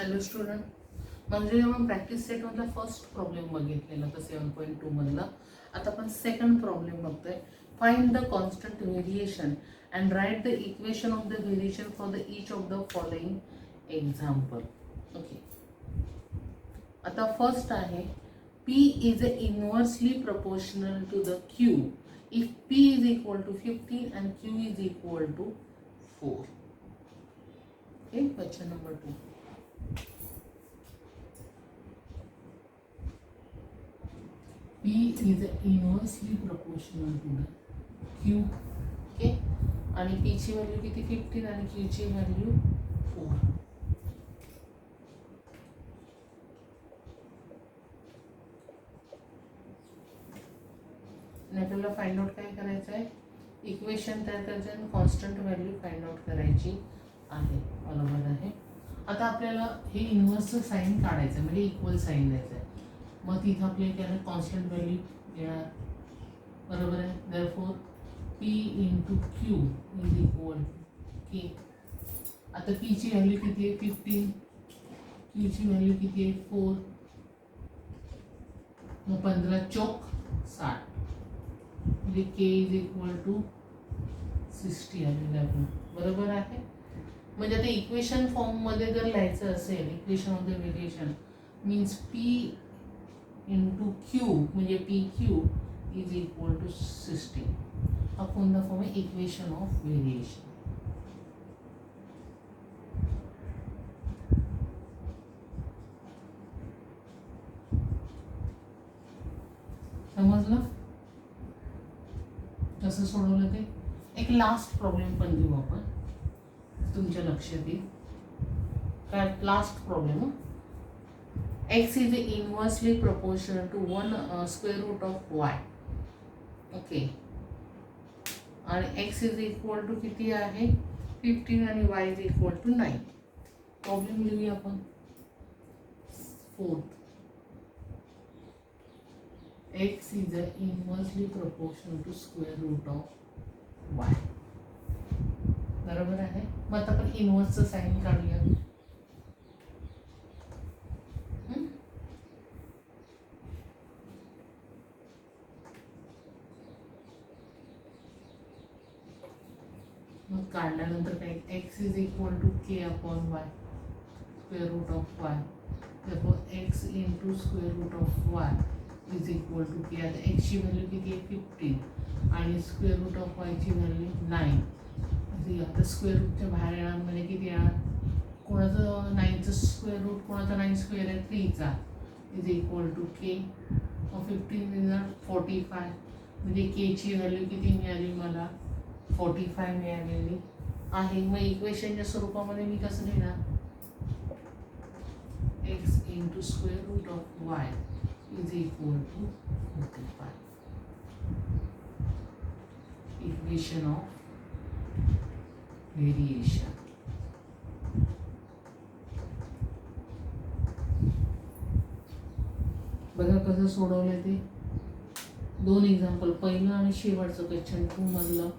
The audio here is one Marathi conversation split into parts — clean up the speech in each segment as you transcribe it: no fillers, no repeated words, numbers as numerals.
हॅलो स्टुडंट, म्हणजे आपण प्रॅक्टिस सेटमधला फर्स्ट प्रॉब्लेम बघितलेला तर 7.2 मधला. आता आपण सेकंड प्रॉब्लेम बघतोय. Find the constant variation and write the equation of the variation for the each of the following example. Okay, आता फर्स्ट आहे P is inversely proportional to the Q if P is equal to 15 and Q is equal to 4. Okay, question number 2. P is inversely proportional to the Q. Okay, आणि P ची व्हॅल्यू किती 15 आणि Q ची व्हॅल्यू 4. आणि आपल्याला फाइंड आउट काय करायचं आहे, इक्वेशन तयार करायचं आणि कॉन्स्टंट व्हॅल्यू फाइंड आउट करायची आहे. बरोबर आहे. आता आपल्याला हे इन्व्हर्सचं साईन काढायचं आहे, म्हणजे इक्वल साईन द्यायचं आहे. मग तिथं आपल्याला काय कॉन्स्टंट व्हॅल्यू येणार. बरोबर आहे. Therefore P into Q is equal to K. आता P ची व्हॅल्यू किती आहे 15, Q ची व्हॅल्यू किती आहे 4. मग 15 चौक 60 म्हणजे K इज इक्वल टू 60 आलेलं आहे. बरोबर आहे. म्हणजे आता इक्वेशन फॉर्ममध्ये जर लिहायचं असेल, equation of the variation means P into Q म्हणजे PQ इज इक्वल टू 60. हा कोणता फॉर्म आहे, इक्वेशन ऑफ व्हेरिएशन. समजलं कसं सोडवलं ते. एक लास्ट प्रॉब्लेम पण देऊ आपण, तुमच्या लक्षात येईल. काय last problem, x is inversely proportional to 1 square root of y. Okay, आणि x इज इक्वल टू किती आहे 15 आणि y is equal to 9. Problem लिहूया आपण. Fourth, x is inversely proportional to square root of y. बरोबर आहे. मग आता आपण इन्व्हर्सचं साइन काढूया. मग काढल्यानंतर काय, x is equal to k upon y square root of y. therefore x into square root of y is equal to k. आता x ची व्हॅल्यू किती आहे 15 आणि स्क्वेअर रूट ऑफ y ची व्हॅल्यू 9. आता स्क्वेअर रूटच्या बाहेर येणार म्हणजे किती येणार, कोणाचं 9चं स्क्वेअर रूट, कोणाचा 9 स्क्वेअर आहे 3चा is equal to k. 15 is 45 म्हणजे के ची व्हॅल्यू किती मिळाली मला 45 मिळालेली आहे. मग इक्वेशनच्या स्वरूपामध्ये मी कसं लिहिणार, x into square root of y is equal to 45. Equation of variation. बघा कसं सोडवलं ते. 2 एक्झाम्पल, पहिलं आणि शेवटचं क्वेश्चन 2 मधलं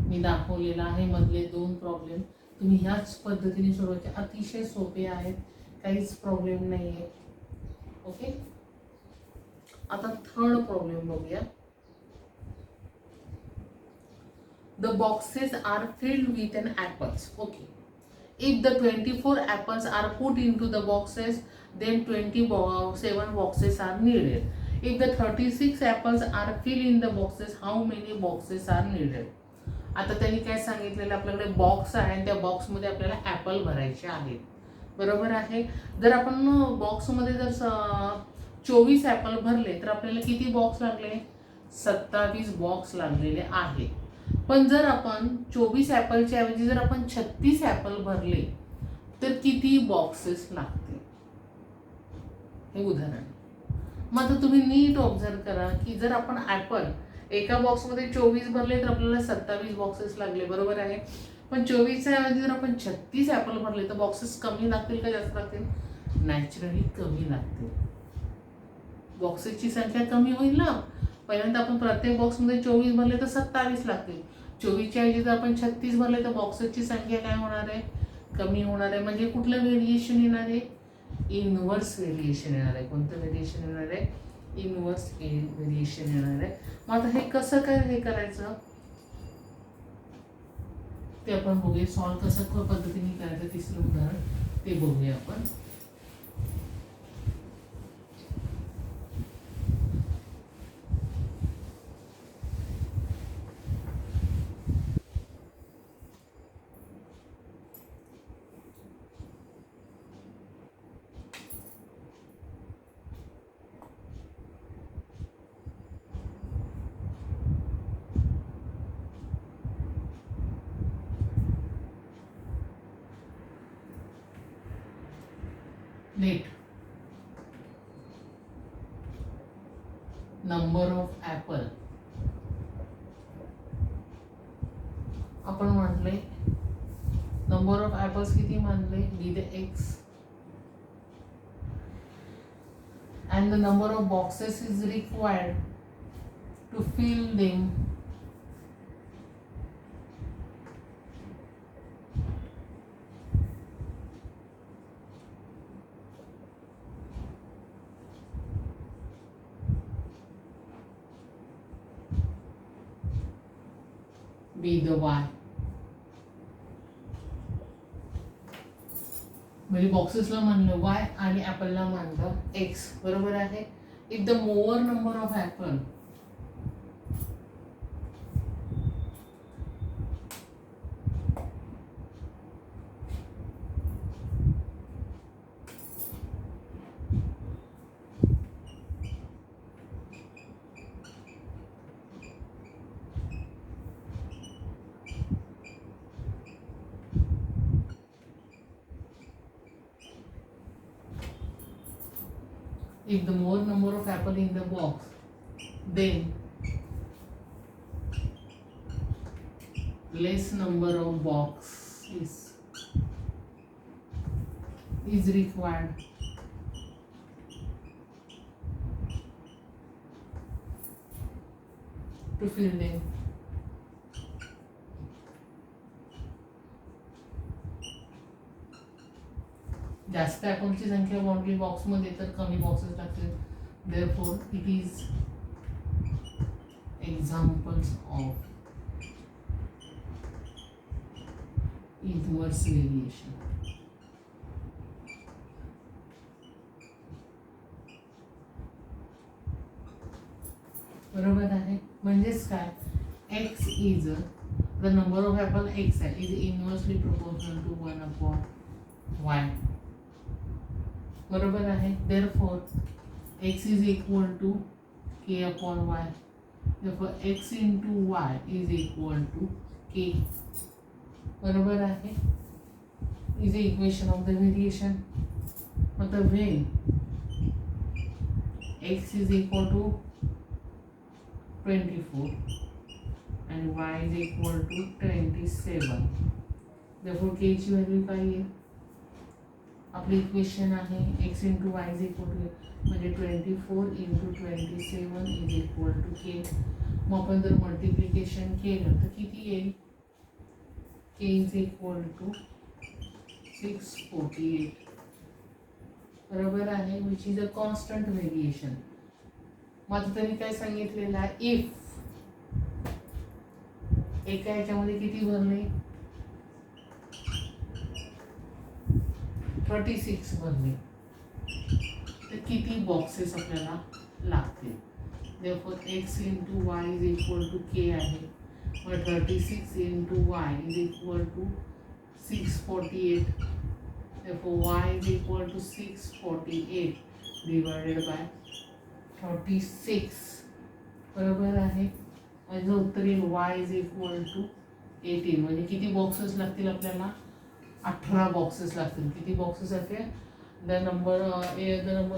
मी दाखवलेलं आहे. मधले 2 प्रॉब्लेम तुम्ही ह्याच पद्धतीने सोडवायचे, अतिशय सोपे आहेत, काहीच प्रॉब्लेम नाही आहे. ओके, आता थर्ड प्रॉब्लेम बघूया. The boxes are filled with N apples. Okay, if the 24 apples are put into the boxes then 27 boxes are needed. If the 36 apples are fill in the boxes how many boxes are needed. आता त्यांनी काय सांगितलेलं, आपल्याकडे बॉक्स आहे आणि त्या बॉक्समध्ये आपल्याला ॲपल भरायचे आहेत. बरोबर आहे. जर आपण बॉक्समध्ये जर 24 ॲपल भरले तर आपल्याला किती बॉक्स लागले, 27 बॉक्स लागलेले आहेत. पण जर आपण 24 ॲपलच्या ऐवजी जर आपण 36 ॲपल भरले तर किती बॉक्सेस लागतील, हे उदाहरण. मग आता तुम्ही नीट ऑब्झर्व करा की जर आपण ॲपल एका बॉक्समध्ये 24 भरले तर आपल्याला 27 बॉक्सेस लागले. बरोबर आहे. पण 24च्या ऐवजी जर आपण 36 ॲपल भरले तर बॉक्सेस कमी लागतील का जास्त लागतील, नॅचरली कमी लागतील. बॉक्सेसची संख्या कमी होईल ना. पहिल्यांदा आपण प्रत्येक बॉक्समध्ये 24 भरले तर 27 लागतील. 24च्या ऐवजी जर आपण 36 भरले तर बॉक्सेसची संख्या काय होणार आहे, कमी होणार आहे. म्हणजे कुठलं व्हेरिएशन येणार आहे, इनवर्स व्हेरिएशन येणार आहे. कोणतं व्हेरिएशन येणार आहे? इनवर्स व्हेरिएशन येणार आहे. मग आता हे कसं काय हे करायचं ते आपण बघूया. सॉल्व कसं पद्धतीने करायचं तिसरं उदाहरण ते बघूया आपण. Let number of apple आपण मानले नंबर ऑफ ॲपल्स किती मानले be the x and the number of boxes is required to fill them be the y. म्हणजे बॉक्सेसला मानलं y आणि ॲपलला मानलं x. बरोबर आहे. If the more number of Apple if the more number of apple in the box, then less number of boxes is required to fill them. जास्त ॲपलची संख्या बाउंड्री बॉक्समध्ये तर कमी बॉक्सेस लागतील. Therefore it is examples of inverse variation. बरोबर आहे. म्हणजेच काय x is the number of apple x आहे is inversely proportional to 1/y. बरोबर आहे. Therefore x is equal to k upon y. Therefore x into y is equal to k. बरोबर आहे. Is the equation of the variation. मतलब when x is equal to 24 and y is equal to 27. Therefore k ची व्हॅल्यू काय आहे? आपली इक्वेशन आहे x into y is equal to म्हणजे 24 into 27 is equal to k. मग आपण जर मल्टिप्लिकेशन केलं तर किती येईल? k is equal to 648. बरोबर आहे. Which is a constant variation. मग आता त्यांनी काय सांगितलेलं आहे? इफ एका ह्याच्यामध्ये किती भरले? 36 भरले तर किती बॉक्सेस आपल्याला लागतील? Therefore x into y is equal to k आहे. मग 36 into y is equal to 648. Therefore y is equal to 648 divided by 36. बरोबर आहे. म्हणजे उत्तर येईल y इज इक्वल टू 18. म्हणजे किती बॉक्सेस लागतील आपल्याला? 18 बॉक्सेस लागतील. किती बॉक्सेस आहे? The number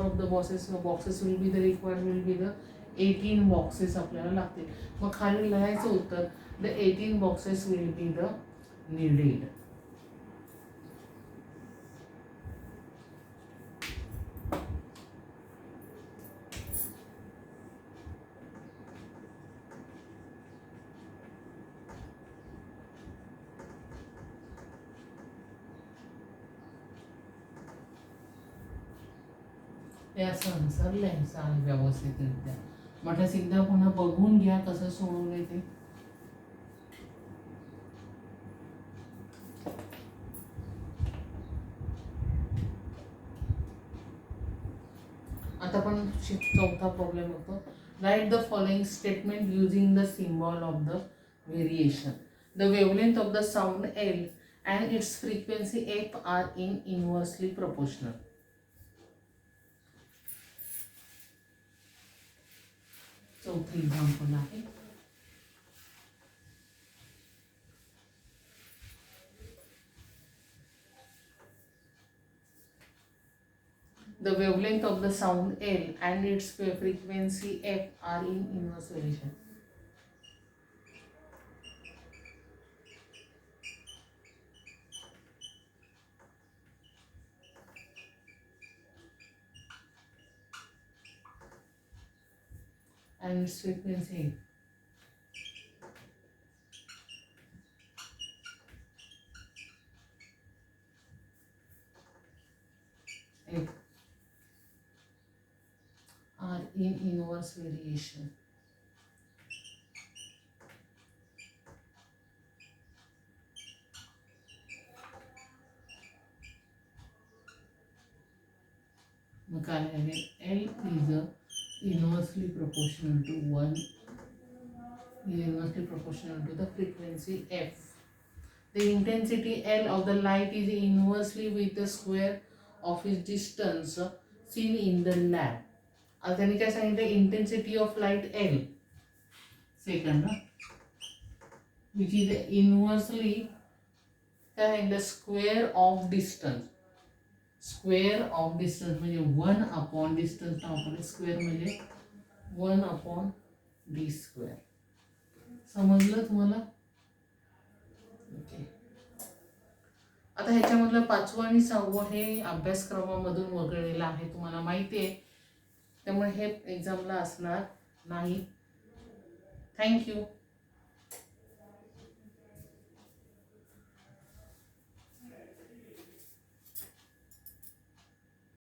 of the boxes will be the required will be the 18 boxes आपल्याला लागतील. मग खाली लिहायचं उत्तर the 18 boxes will be the needed. याचं आन्सर लिहायचं आहे व्यवस्थितरित्या. म्हटलं एकदा पुन्हा बघून घ्या कसं सोडवलंय ते. आता पण चौथा प्रॉब्लेम होतो. Write the following statement using the symbol of the variation. The wavelength of the sound L and its frequency F are inversely proportional. चौथं एक्झाम्पल आहे. The wavelength of the sound L and its frequency F are in inverse relation. And its frequency F are in inverse variation. मग काय आहे? L is inversely proportional to 1, is inversely proportional to the frequency F. The intensity L of the light is inversely with the square of its distance seen in the lab. आता त्यांनी काय सांगितलं? Intensity of light L second, which is inversely काय सांगितलं? Square of distance. Square of distance म्हणजे 1 अपॉन डिस्टन्स वापरले. स्क्वेअर म्हणजे 1 अपॉन डी स्क्वेअर. समजलं तुम्हाला? ओके. आता ह्याच्यामधलं 5वं आणि 6वं हे अभ्यासक्रमामधून वगळलेलं आहे, तुम्हाला माहिती आहे, त्यामुळे हे एक्झामला असणार नाही. थँक्यू.